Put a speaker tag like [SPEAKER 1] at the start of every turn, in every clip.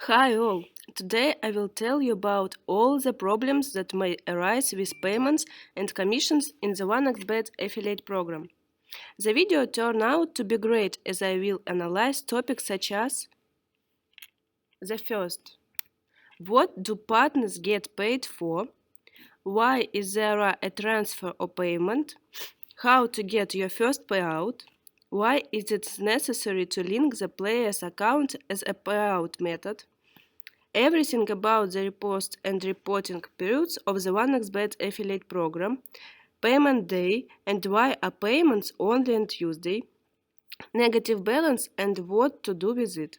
[SPEAKER 1] Hi all! Today I will tell you about all the problems that may arise with payments and commissions in the 1xbet affiliate program. The video turned out to be great as I will analyze topics such as the first, what do partners get paid for? Why is there a transfer or payment? How to get your first payout? Why is it necessary to link the player's account as a payout method? Everything about the post and reporting periods of the 1xbet affiliate program, payment day and why are payments only on Tuesday, negative balance and what to do with it,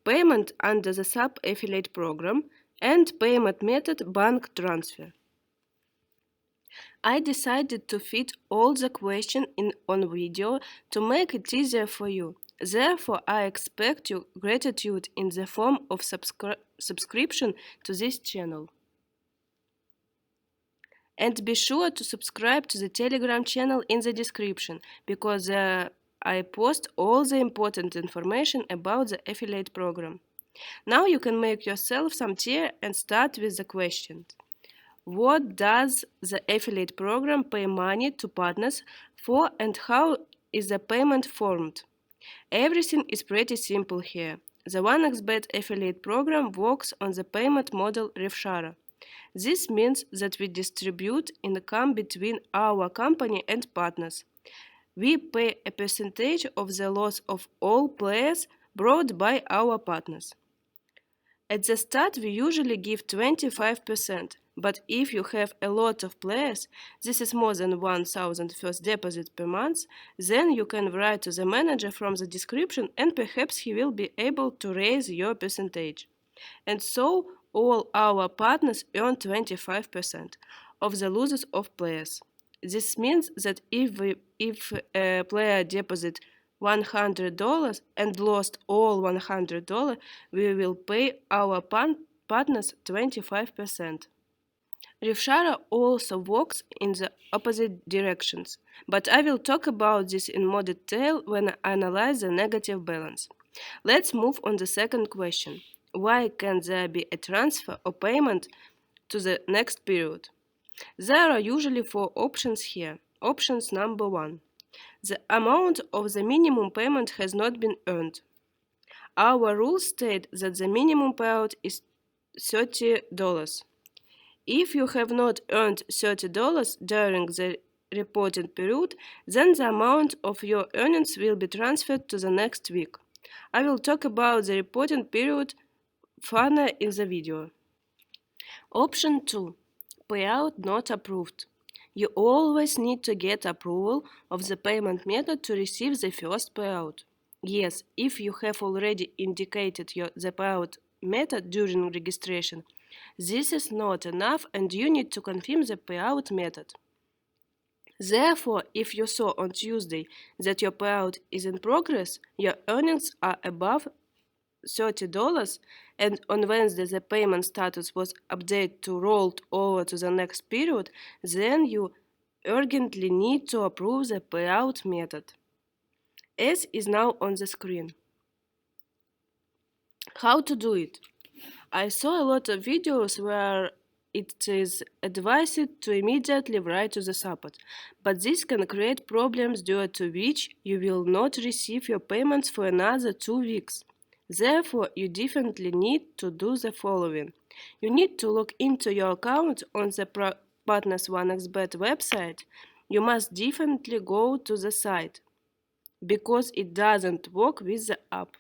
[SPEAKER 1] payment under the sub-affiliate program, and payment method bank transfer. I decided to fit all the questions in on video to make it easier for you. Therefore, I expect your gratitude in the form of subscription to this channel. And be sure to subscribe to the Telegram channel in the description, because I post all the important information about the affiliate program. Now you can make yourself some tea and start with the question. What does the affiliate program pay money to partners for and how is the payment formed? Everything is pretty simple here. The 1xbet affiliate program works on the payment model referral. This means that we distribute income between our company and partners. We pay a percentage of the loss of all players brought by our partners. At the start, we usually give 25%, but if you have a lot of players, this is more than 1,000 first deposit per month, then you can write to the manager from the description and perhaps he will be able to raise your percentage. And so all our partners earn 25% of the losses of players. This means that if a player deposits $100 and lost all $100, we will pay our partners 25%. Referral also works in the opposite directions, but I will talk about this in more detail when I analyze the negative balance. Let's move on the second question. Why can there be a transfer or payment to the next period? There are usually four options here. Options number 1. The amount of the minimum payment has not been earned. Our rules state that the minimum payout is $30. If you have not earned $30 during the reporting period, then the amount of your earnings will be transferred to the next week. I will talk about the reporting period further in the video. Option 2. Payout not approved. You always need to get approval of the payment method to receive the first payout. Yes, if you have already indicated the payout method during registration, this is not enough and you need to confirm the payout method. Therefore, if you saw on Tuesday that your payout is in progress, your earnings are above $30, and on Wednesday the payment status was updated to rolled over to the next period, then you urgently need to approve the payout method, as is now on the screen. How to do it? I saw a lot of videos where it is advised to immediately write to the support, but this can create problems due to which you will not receive your payments for another 2 weeks. Therefore, you definitely need to do the following. You need to log into your account on the Partners1xbet website. You must definitely go to the site, because it doesn't work with the app.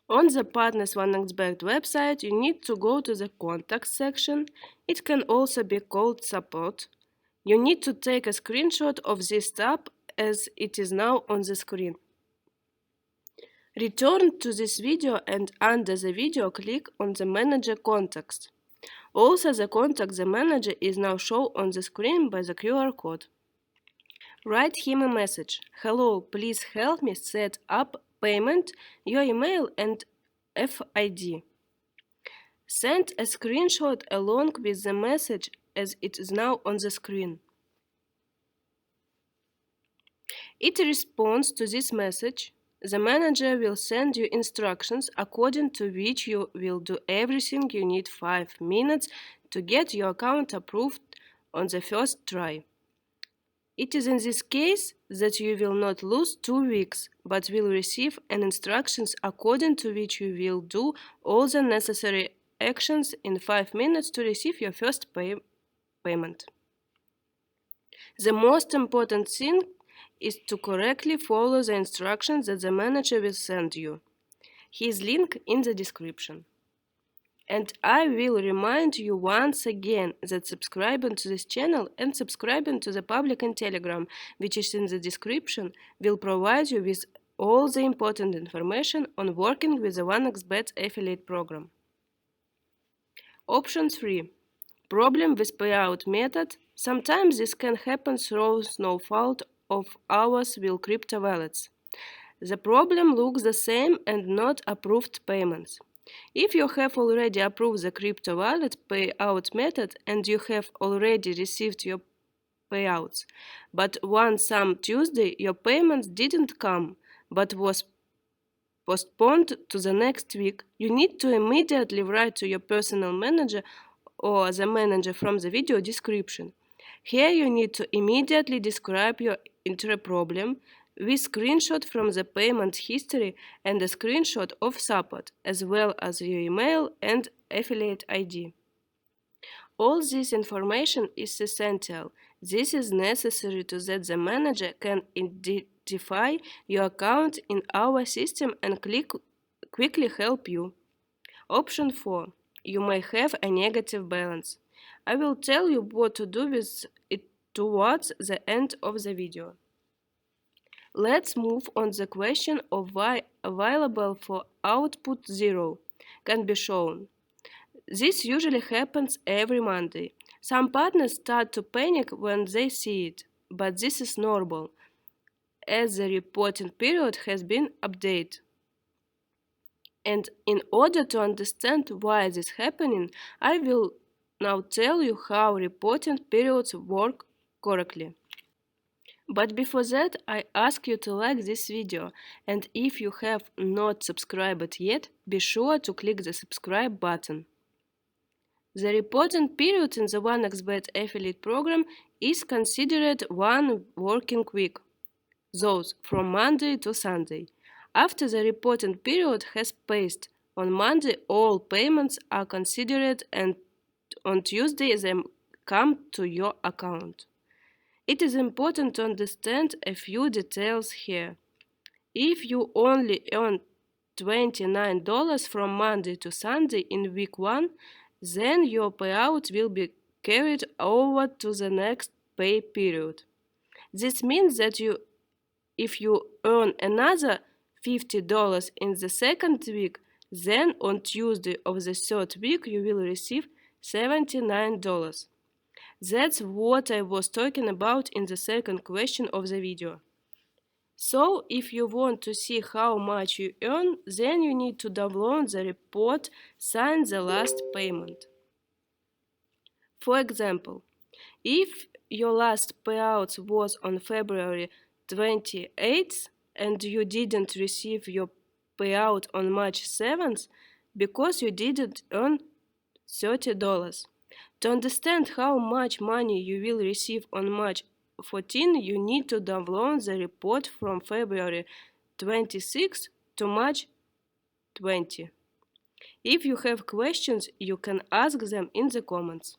[SPEAKER 1] On the Partners1xbet website, you need to go to the Contact section. It can also be called Support. You need to take a screenshot of this tab as it is now on the screen. Return to this video and under the video click on the Manager Contacts. Also, the Contact the Manager is now shown on the screen by the QR code. Write him a message. Hello, please help me set up payment, your email and FID. Send a screenshot along with the message as it is now on the screen. It responds to this message. the manager will send you instructions according to which you will do everything you need 5 minutes to get your account approved on the first try. It is in this case that you will not lose 2 weeks, but will receive an instructions according to which you will do all the necessary actions in 5 minutes to receive your first payment. The most important thing is to correctly follow the instructions that the manager will send you. His link in the description. And I will remind you once again that subscribing to this channel and subscribing to the public in Telegram, which is in the description, will provide you with all the important information on working with the 1xbet affiliate program. Option 3. Problem with payout method. Sometimes this can happen through no fault of ours with crypto wallets. The problem looks the same and not approved payments. If you have already approved the crypto wallet payout method and you have already received your payouts, but on some Tuesday your payments didn't come but was postponed to the next week, you need to immediately write to your personal manager or the manager from the video description. Here you need to immediately describe your entire problem with screenshot from the payment history and a screenshot of support, as well as your email and affiliate ID. All this information is essential. This is necessary so that the manager can identify your account in our system and quickly help you. Option 4. You may have a negative balance. I will tell you what to do with it towards the end of the video. Let's move on the question of why available for output 0 can be shown. This usually happens every Monday. Some partners start to panic when they see it, but this is normal, as the reporting period has been updated. And in order to understand why this is happening, I will now tell you how reporting periods work correctly. But before that, I ask you to like this video, and if you have not subscribed yet, be sure to click the subscribe button. The reporting period in the 1xbet affiliate program is considered 1 working week, those from Monday to Sunday. After the reporting period has passed, on Monday all payments are considered and on Tuesday they come to your account. It is important to understand a few details here. If you only earn $29 from Monday to Sunday in week 1, then your payout will be carried over to the next pay period. This means that if you earn another $50 in the second week, then on Tuesday of the third week you will receive $79. That's what I was talking about in the second question of the video. So, if you want to see how much you earn, then you need to download the report, sign the last payment. For example, if your last payout was on February 28th and you didn't receive your payout on March 7th because you didn't earn $30. To understand how much money you will receive on March 14, you need to download the report from February 26 to March 20. If you have questions, you can ask them in the comments.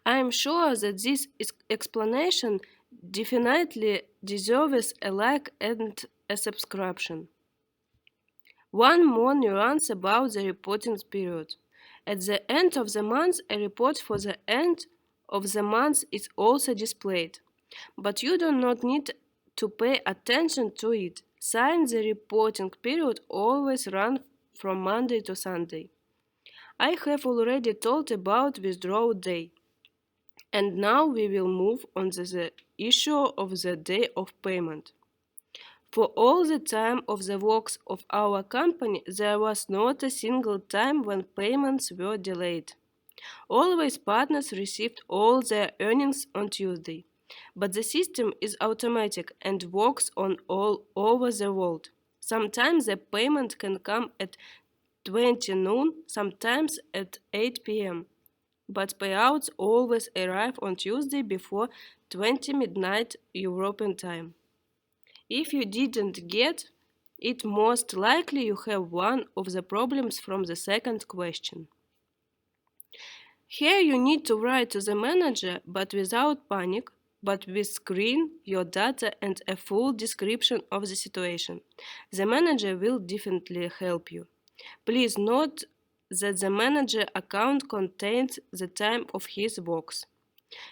[SPEAKER 1] I am sure that this explanation definitely deserves a like and a subscription. One more nuance about the reporting period. At the end of the month, a report for the end of the month is also displayed, but you do not need to pay attention to it, since the reporting period always runs from Monday to Sunday. I have already told about withdrawal day, and now we will move on to the issue of the day of payment. For all the time of the works of our company, there was not a single time when payments were delayed. Always partners received all their earnings on Tuesday. But the system is automatic and works on all over the world. Sometimes the payment can come at 20 noon, sometimes at 8 p.m. But payouts always arrive on Tuesday before 20 midnight European time. If you didn't get it, most likely you have one of the problems from the second question. Here you need to write to the manager, but without panic, but with screen, your data and a full description of the situation. The manager will definitely help you. Please note that the manager account contains the time of his works.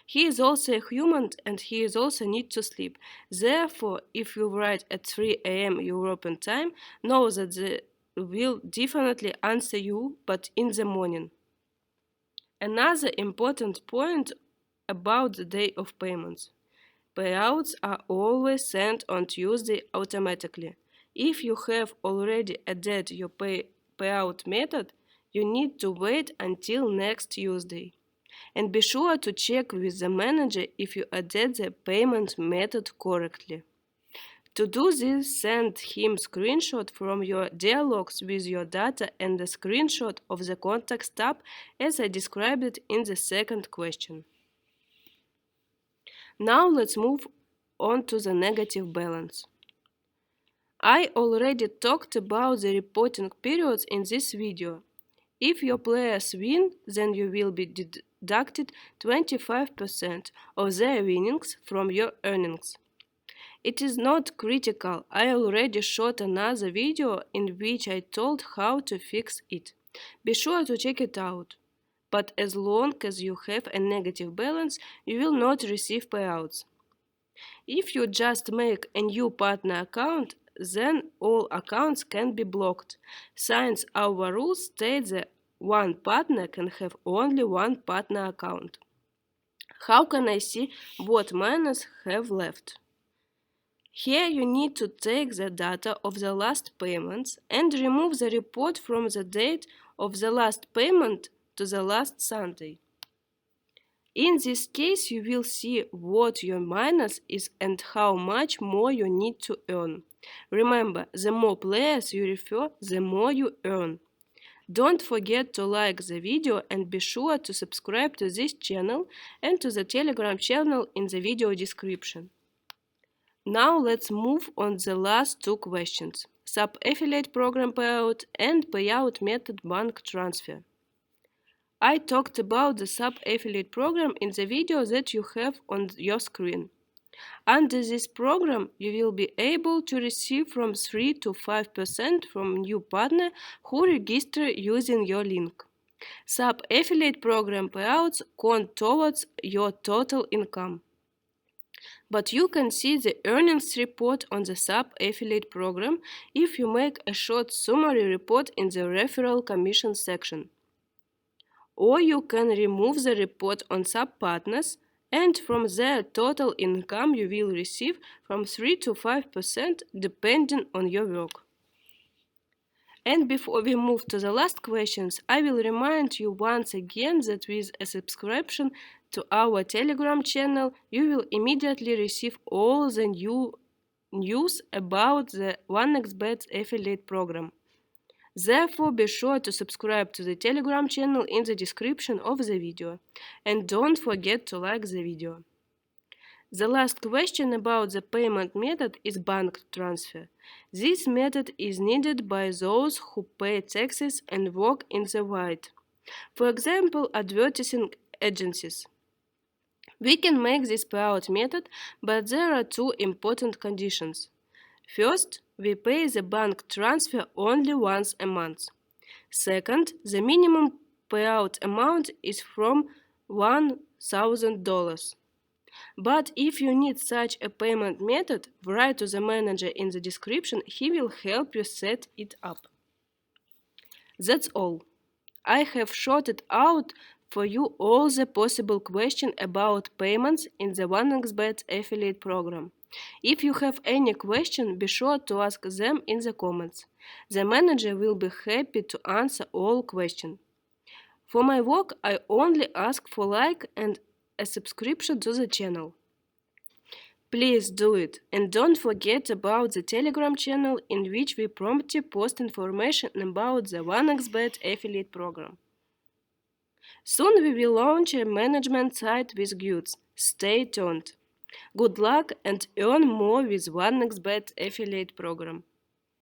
[SPEAKER 1] He is also a human and he is also need to sleep. Therefore, if you write at 3 a.m. European time, know that they will definitely answer you, but in the morning. Another important point about the day of payments. Payouts are always sent on Tuesday automatically. If you have already added your payout method, you need to wait until next Tuesday. And be sure to check with the manager if you added the payment method correctly. To do this, send him screenshot from your dialogues with your data and a screenshot of the Contacts tab as I described it in the second question. Now let's move on to the negative balance. I already talked about the reporting periods in this video. If your players win, then you will be deducted 25% of their winnings from your earnings. It is not critical. I already shot another video in which I told how to fix it. Be sure to check it out. But as long as you have a negative balance, you will not receive payouts. If you just make a new partner account, then all accounts can be blocked, since our rules state that one partner can have only one partner account. How can I see what miners have left? Here you need to take the data of the last payments and remove the report from the date of the last payment to the last Sunday. In this case, you will see what your minus is and how much more you need to earn. Remember, the more players you refer, the more you earn. Don't forget to like the video and be sure to subscribe to this channel and to the Telegram channel in the video description. Now let's move on the last two questions: sub-affiliate program payout and payout method bank transfer. I talked about the sub-affiliate program in the video that you have on your screen. Under this program, you will be able to receive from 3 to 5% from new partner who register using your link. Sub-affiliate program payouts count towards your total income. But you can see the earnings report on the sub-affiliate program if you make a short summary report in the referral commission section. Or you can remove the report on sub-partners, and from their total income you will receive from 3 to 5% depending on your work. And before we move to the last questions, I will remind you once again that with a subscription to our Telegram channel, you will immediately receive all the new news about the 1xbet affiliate program. Therefore, be sure to subscribe to the Telegram channel in the description of the video. And don't forget to like the video. The last question about the payment method is bank transfer. This method is needed by those who pay taxes and work in the white. For example, advertising agencies. We can make this payout method, but there are two important conditions. First, we pay the bank transfer only once a month. Second, the minimum payout amount is from $1,000. But if you need such a payment method, write to the manager in the description, he will help you set it up. That's all. I have sorted out for you all the possible questions about payments in the 1xbet affiliate program. If you have any question, be sure to ask them in the comments. The manager will be happy to answer all questions. For my work, I only ask for like and a subscription to the channel. Please do it, and don't forget about the Telegram channel in which we promptly post information about the 1xbet affiliate program. Soon we will launch a management site with goods. Stay tuned. Good luck and earn more with 1xbet affiliate program.